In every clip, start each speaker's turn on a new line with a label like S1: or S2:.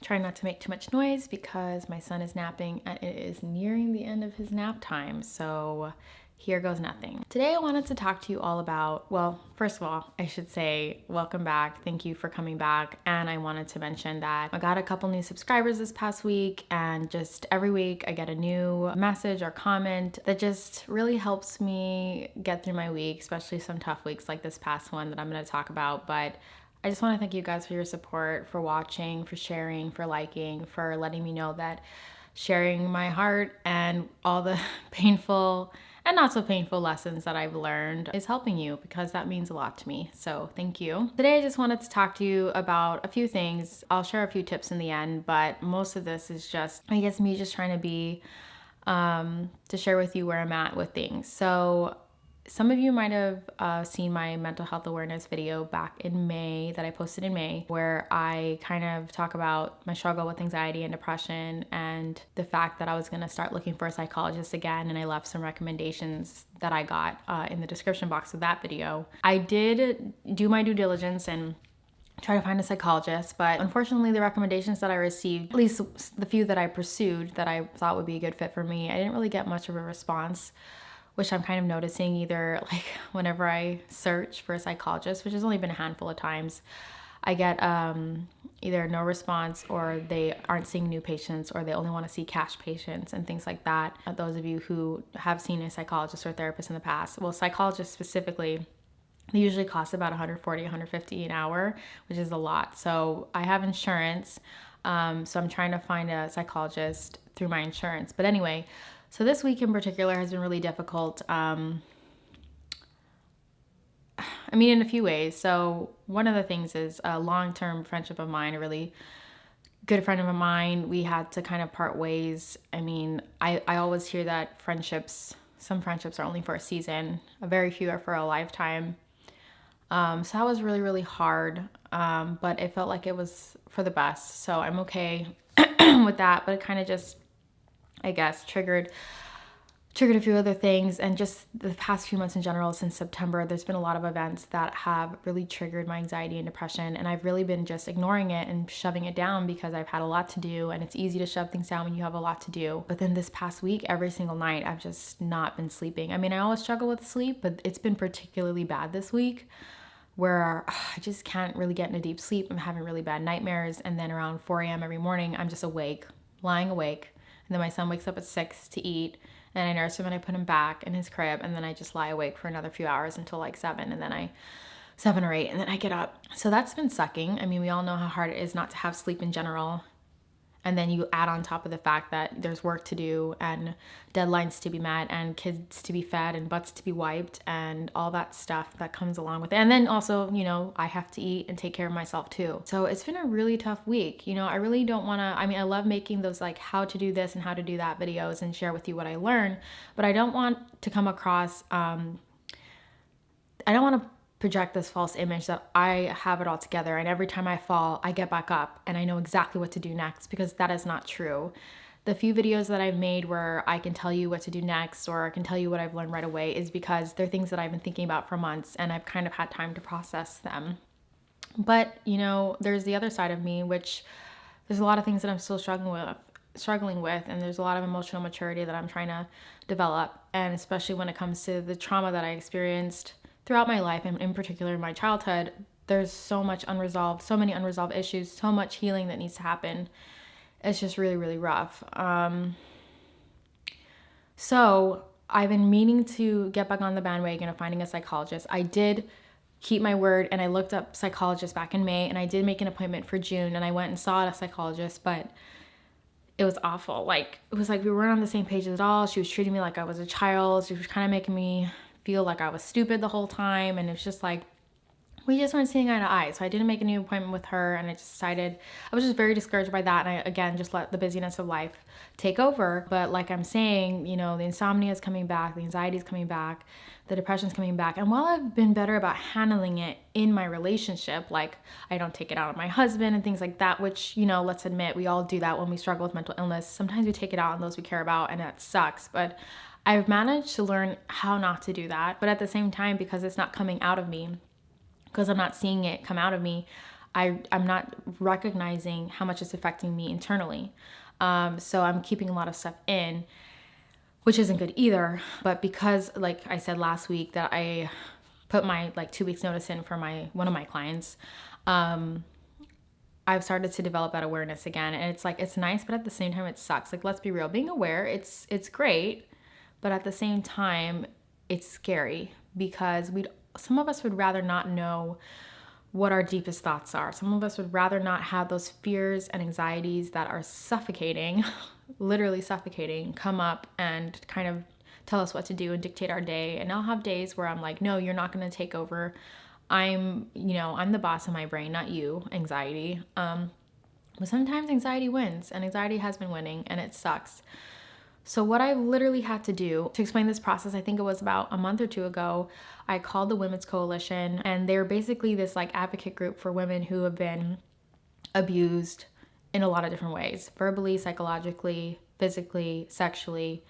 S1: Try not to make too much noise because my son is napping and it is nearing the end of his nap time. So here goes nothing. Today I wanted to talk to you all about, well, first of all, I should say welcome back. Thank you for coming back. And I wanted to mention that I got a couple new subscribers this past week, and just every week I get a new message or comment that just really helps me get through my week, especially some tough weeks like this past one that I'm going to talk about. But I just want to thank you guys for your support, for watching, for sharing, for liking, for letting me know that sharing my heart and all the painful and not so painful lessons that I've learned is helping you, because that means a lot to me. So thank you. Today I just wanted to talk to you about a few things. I'll share a few tips in the end, but most of this is just, I guess, me just trying to be, to share with you where I'm at with things. So some of you might have seen my mental health awareness video back in May that I posted in May, where I kind of talk about my struggle with anxiety and depression and the fact that I was going to start looking for a psychologist again. And I left some recommendations that I got in the description box of that video. I did do my due diligence and try to find a psychologist, but unfortunately the recommendations that I received, at least the few that I pursued that I thought would be a good fit for me, I didn't really get much of a response, which I'm kind of noticing either like whenever I search for a psychologist, which has only been a handful of times, I get either no response, or they aren't seeing new patients, or they only want to see cash patients and things like that. Those of you who have seen a psychologist or therapist in the past, well, psychologists specifically, they usually cost about $140, $150 an hour, which is a lot. So I have insurance, so I'm trying to find a psychologist through my insurance. But anyway, so this week in particular has been really difficult. In a few ways. So one of the things is a long-term friendship of mine, a really good friend of mine. We had to kind of part ways. I always hear that some friendships are only for a season. Very few are for a lifetime. So that was really, really hard. But it felt like it was for the best. So I'm okay with that. But it kind of just, I guess, triggered a few other things. And just the past few months in general, since September, there's been a lot of events that have really triggered my anxiety and depression. And I've really been just ignoring it and shoving it down because I've had a lot to do, and it's easy to shove things down when you have a lot to do. But then this past week, every single night, I've just not been sleeping. I always struggle with sleep, but it's been particularly bad this week, where I just can't really get into deep sleep. I'm having really bad nightmares. And then around 4 a.m. every morning, I'm just lying awake. And then my son wakes up at 6 to eat, and I nurse him and I put him back in his crib, and then I just lie awake for another few hours until like 7, and then 7 or 8, and then I get up. So that's been sucking. We all know how hard it is not to have sleep in general. And then you add on top of the fact that there's work to do and deadlines to be met and kids to be fed and butts to be wiped and all that stuff that comes along with it. And then also, I have to eat and take care of myself too. So it's been a really tough week. I really don't want to, I love making those like how to do this and how to do that videos and share with you what I learn, but I don't want to come across, I don't want to project this false image that I have it all together and every time I fall, I get back up and I know exactly what to do next, because that is not true. The few videos that I've made where I can tell you what to do next, or I can tell you what I've learned right away, is because they're things that I've been thinking about for months and I've kind of had time to process them. But, there's the other side of me, which there's a lot of things that I'm still struggling with, and there's a lot of emotional maturity that I'm trying to develop. And especially when it comes to the trauma that I experienced throughout my life, and in particular in my childhood, there's so many unresolved issues, so much healing that needs to happen. It's just really, really rough. So I've been meaning to get back on the bandwagon of finding a psychologist. I did keep my word, and I looked up psychologists back in May, and I did make an appointment for June, and I went and saw a psychologist, but it was awful. It was like we weren't on the same page at all. She was treating me like I was a child. She was kind of making me feel like I was stupid the whole time, and it was just like we just weren't seeing eye to eye. So I didn't make a new appointment with her, and I was just very discouraged by that. And I, again, just let the busyness of life take over. But like I'm saying, the insomnia is coming back, the anxiety is coming back, the depression is coming back. And while I've been better about handling it in my relationship, like I don't take it out on my husband and things like that, which, let's admit, we all do that when we struggle with mental illness. Sometimes we take it out on those we care about, and that sucks. But I've managed to learn how not to do that. But at the same time, because it's not coming out of me, because I'm not seeing it come out of me, I'm not recognizing how much it's affecting me internally. So I'm keeping a lot of stuff in, which isn't good either. But because, like I said last week, that I put my like 2 weeks notice in for one of my clients, I've started to develop that awareness again. And it's like, it's nice, but at the same time it sucks. Like, let's be real, being aware, it's great, but at the same time it's scary, because some of us would rather not know what our deepest thoughts are. Some of us would rather not have those fears and anxieties that are suffocating, literally suffocating, come up and kind of tell us what to do and dictate our day. And I'll have days where I'm like, no, you're not going to take over. I'm the boss of my brain, not you, anxiety. But sometimes anxiety wins, and anxiety has been winning, and it sucks. So what I literally had to do to explain this process, I think it was about a month or two ago, I called the Women's Coalition, and they're basically this like advocate group for women who have been abused in a lot of different ways, verbally, psychologically, physically, sexually.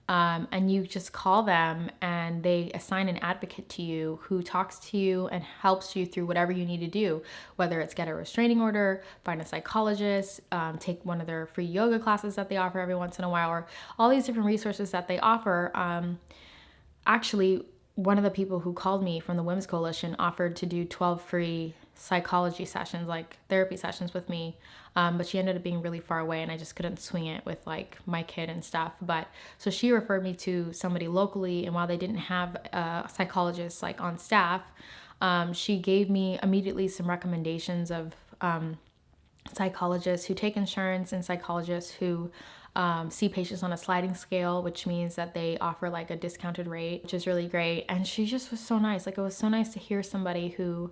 S1: And you just call them and they assign an advocate to you who talks to you and helps you through whatever you need to do, whether it's get a restraining order, find a psychologist, take one of their free yoga classes that they offer every once in a while, or all these different resources that they offer. Actually, one of the people who called me from the Women's Coalition offered to do 12 free psychology sessions, like therapy sessions with me. But she ended up being really far away and I just couldn't swing it with like my kid and stuff. But so she referred me to somebody locally, and while they didn't have a psychologist like on staff, she gave me immediately some recommendations of psychologists who take insurance and psychologists who see patients on a sliding scale, which means that they offer like a discounted rate, which is really great. And she just was so nice. Like, it was so nice to hear somebody who,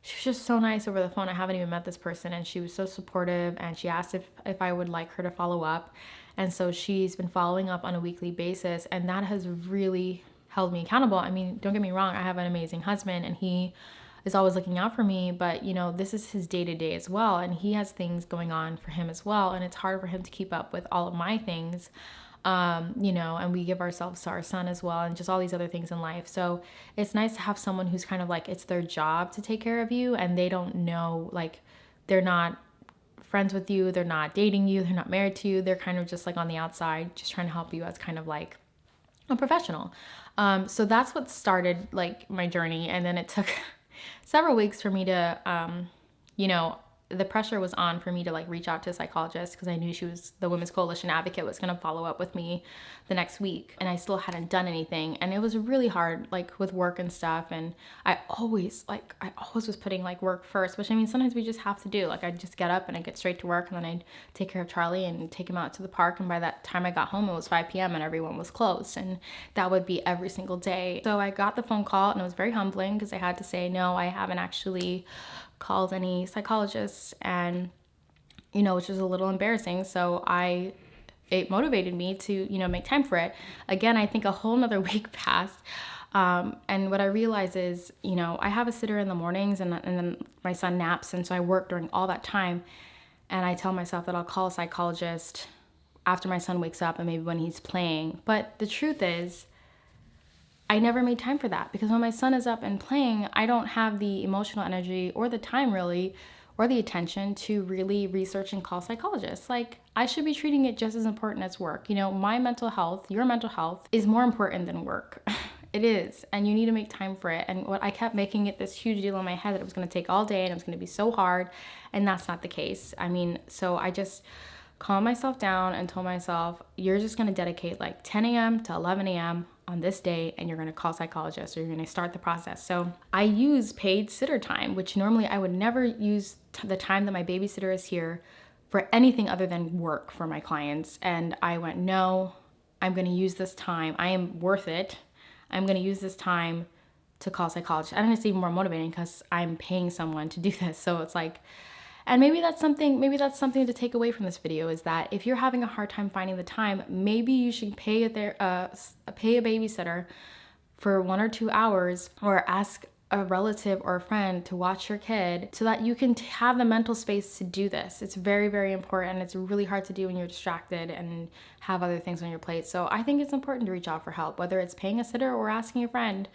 S1: she was just so nice over the phone. I haven't even met this person, and she was so supportive, and she asked if I would like her to follow up. And so she's been following up on a weekly basis, and that has really held me accountable. I mean, don't get me wrong, I have an amazing husband and he is always looking out for me, but this is his day-to-day as well, and he has things going on for him as well, and it's hard for him to keep up with all of my things. And we give ourselves to our son as well, and just all these other things in life. So it's nice to have someone who's kind of like, it's their job to take care of you, and they don't know, like, they're not friends with you, they're not dating you, they're not married to you, they're kind of just like on the outside, just trying to help you as kind of like a professional. So that's what started like my journey. And then it took several weeks for me to, the pressure was on for me to like reach out to a psychologist, because I knew the Women's Coalition advocate was going to follow up with me the next week, and I still hadn't done anything. And it was really hard, like with work and stuff. And I always was putting like work first, which I mean, sometimes we just have to do. Like, I'd just get up and I'd get straight to work, and then I'd take care of Charlie and take him out to the park. And by that time I got home, it was 5 p.m. and everyone was closed. And that would be every single day. So I got the phone call, and it was very humbling, because I had to say, no, I haven't actually called any psychologists, and which was a little embarrassing. So it motivated me to make time for it. Again, I think a whole nother week passed, and what I realized is I have a sitter in the mornings, and then my son naps, and so I work during all that time. And I tell myself that I'll call a psychologist after my son wakes up and maybe when he's playing. But the truth is, I never made time for that, because when my son is up and playing, I don't have the emotional energy or the time really, or the attention to really research and call psychologists. Like, I should be treating it just as important as work. My mental health, your mental health is more important than work. It is, and you need to make time for it. And what I kept making it this huge deal in my head that it was going to take all day and it was going to be so hard, and that's not the case. I mean, so I just calmed myself down and told myself, you're just going to dedicate like 10 a.m. to 11 a.m. on this day, and you're going to call psychologists, or you're going to start the process. So I use paid sitter time, which normally I would never use the time that my babysitter is here for anything other than work for my clients. And I went, no, I'm going to use this time. I am worth it. I'm going to use this time to call psychologists. I think it's even more motivating because I'm paying someone to do this. So it's like, and maybe that's something to take away from this video, is that if you're having a hard time finding the time, maybe you should pay a babysitter for 1 or 2 hours, or ask a relative or a friend to watch your kid, so that you can have the mental space to do this. It's very, very important. It's really hard to do when you're distracted and have other things on your plate. So I think it's important to reach out for help, whether it's paying a sitter or asking a friend.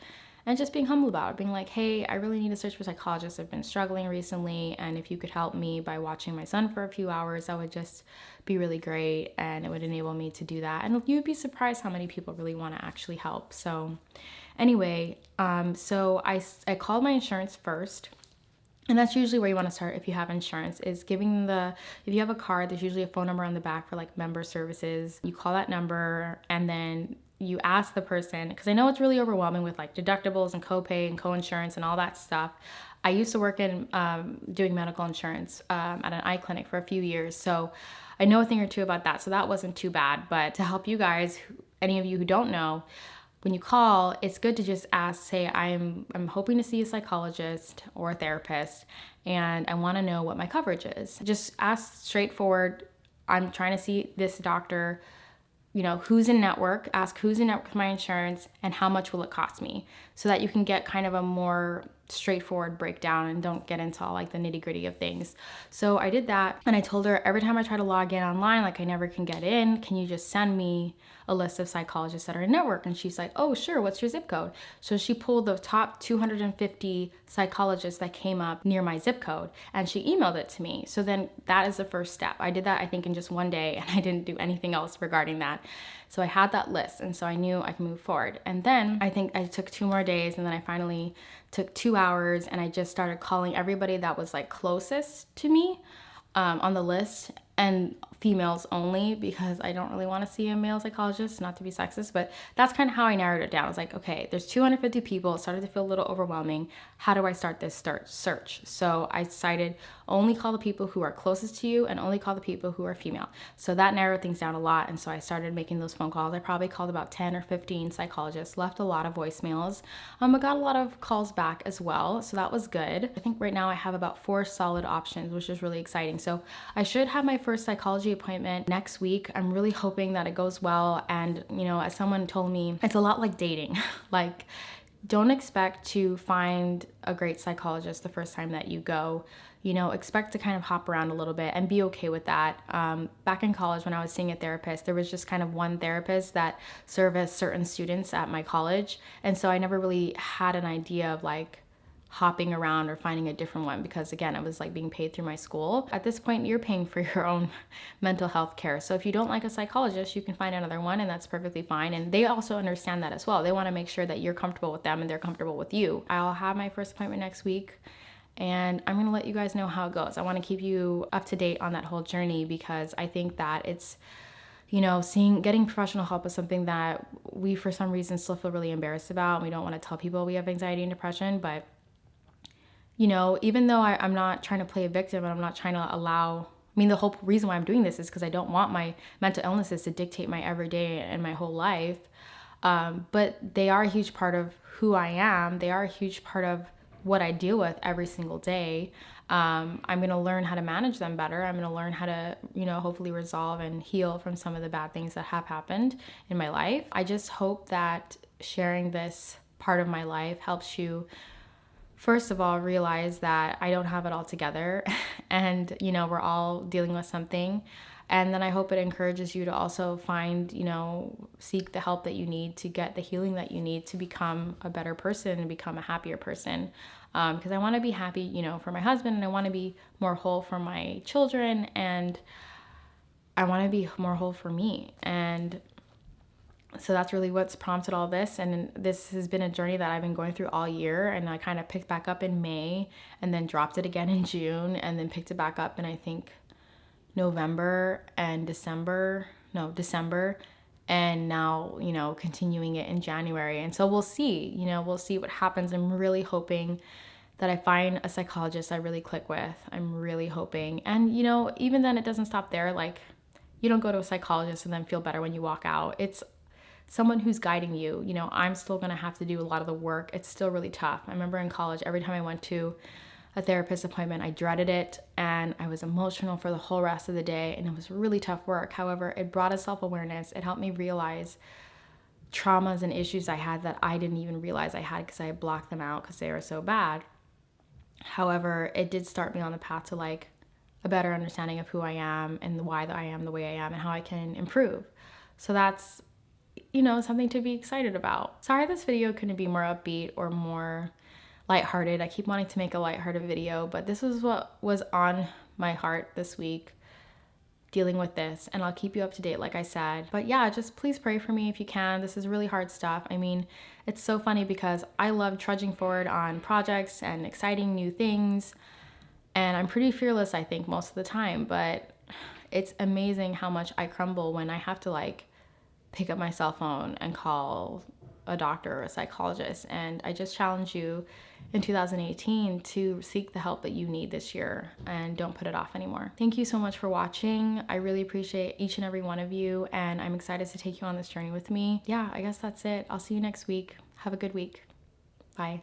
S1: and just being humble about it, being like, hey, I really need to search for psychologists. I've been struggling recently, and if you could help me by watching my son for a few hours, that would just be really great, and it would enable me to do that. And you'd be surprised how many people really want to actually help. So anyway, so I called my insurance first. And that's usually where you want to start if you have insurance, is giving if you have a card, there's usually a phone number on the back for like member services. You call that number and then you ask the person, because I know it's really overwhelming with like deductibles and copay and co-insurance and all that stuff. I used to work in doing medical insurance at an eye clinic for a few years. So I know a thing or two about that. So that wasn't too bad. But to help you guys, any of you who don't know, when you call, it's good to just ask, say, I'm hoping to see a psychologist or a therapist, and I want to know what my coverage is. Just ask straightforward, I'm trying to see this doctor, who's in network, ask who's in network with my insurance, and how much will it cost me, so that you can get kind of a more straightforward breakdown and don't get into all like the nitty gritty of things. So I did that, and I told her every time I try to log in online, like I never can get in, can you just send me a list of psychologists that are in network? And she's like, oh sure, what's your zip code? So she pulled the top 250 psychologists that came up near my zip code, and she emailed it to me. So then that is the first step. I did that I think in just one day, and I didn't do anything else regarding that. So I had that list, and so I knew I could move forward. And then I think I took 2 more days, and then I finally took 2 hours, and I just started calling everybody that was like closest to me on the list, and females only, because I don't really want to see a male psychologist, not to be sexist, but that's kind of how I narrowed it down. I was like, okay, there's 250 people. It started to feel a little overwhelming. How do I start this search? So I decided only call the people who are closest to you and only call the people who are female. So that narrowed things down a lot. And so I started making those phone calls. I probably called about 10 or 15 psychologists, left a lot of voicemails, but got a lot of calls back as well. So that was good. I think right now I have about 4 solid options, which is really exciting. So I should have my first psychology appointment next week. I'm really hoping that it goes well. And, as someone told me, it's a lot like dating. Like, don't expect to find a great psychologist the first time that you go. Expect to kind of hop around a little bit and be okay with that. Back in college, when I was seeing a therapist, there was just kind of one therapist that serviced certain students at my college. And so I never really had an idea of like hopping around or finding a different one, because again, it was like being paid through my school. At this point, you're paying for your own mental health care. So if you don't like a psychologist, you can find another one, and that's perfectly fine. And they also understand that as well. They want to make sure that you're comfortable with them and they're comfortable with you. I'll have my first appointment next week, and I'm going to let you guys know how it goes. I want to keep you up to date on that whole journey, because I think that it's, getting professional help is something that we, for some reason, still feel really embarrassed about. We don't want to tell people we have anxiety and depression, but even though I'm not trying to play a victim, and I'm not trying to the whole reason why I'm doing this is because I don't want my mental illnesses to dictate my everyday and my whole life. But they are a huge part of who I am. They are a huge part of what I deal with every single day. I'm going to learn how to manage them better. I'm going to learn how to, hopefully resolve and heal from some of the bad things that have happened in my life. I just hope that sharing this part of my life helps you, first of all, realize that I don't have it all together and, we're all dealing with something. And then I hope it encourages you to also find, seek the help that you need to get the healing that you need to become a better person and become a happier person. Because I want to be happy, for my husband, and I want to be more whole for my children, and I want to be more whole for me. And so that's really what's prompted all this. And this has been a journey that I've been going through all year. And I kind of picked back up in May, and then dropped it again in June, and then picked it back up in, I think, November and December, and now, continuing it in January. And so we'll see what happens. I'm really hoping that I find a psychologist I really click with. I'm really hoping. And, even then, it doesn't stop there. Like, you don't go to a psychologist and then feel better when you walk out. It's someone who's guiding you. I'm still going to have to do a lot of the work. It's still really tough. I remember in college, every time I went to a therapist appointment, I dreaded it, and I was emotional for the whole rest of the day, and it was really tough work. However, it brought a self-awareness. It helped me realize traumas and issues I had that I didn't even realize I had, because I blocked them out because they were so bad. However, it did start me on the path to like a better understanding of who I am and why I am the way I am and how I can improve. So that's you know, something to be excited about. Sorry this video couldn't be more upbeat or more lighthearted. I keep wanting to make a lighthearted video, but this is what was on my heart this week, dealing with this, and I'll keep you up to date like I said. But yeah, just please pray for me if you can. This is really hard stuff. I mean, it's so funny because I love trudging forward on projects and exciting new things, and I'm pretty fearless, I think, most of the time, but it's amazing how much I crumble when I have to like pick up my cell phone and call a doctor or a psychologist. And I just challenge you in 2018 to seek the help that you need this year and don't put it off anymore. Thank you so much for watching. I really appreciate each and every one of you, and I'm excited to take you on this journey with me. Yeah, I guess that's it. I'll see you next week. Have a good week. Bye.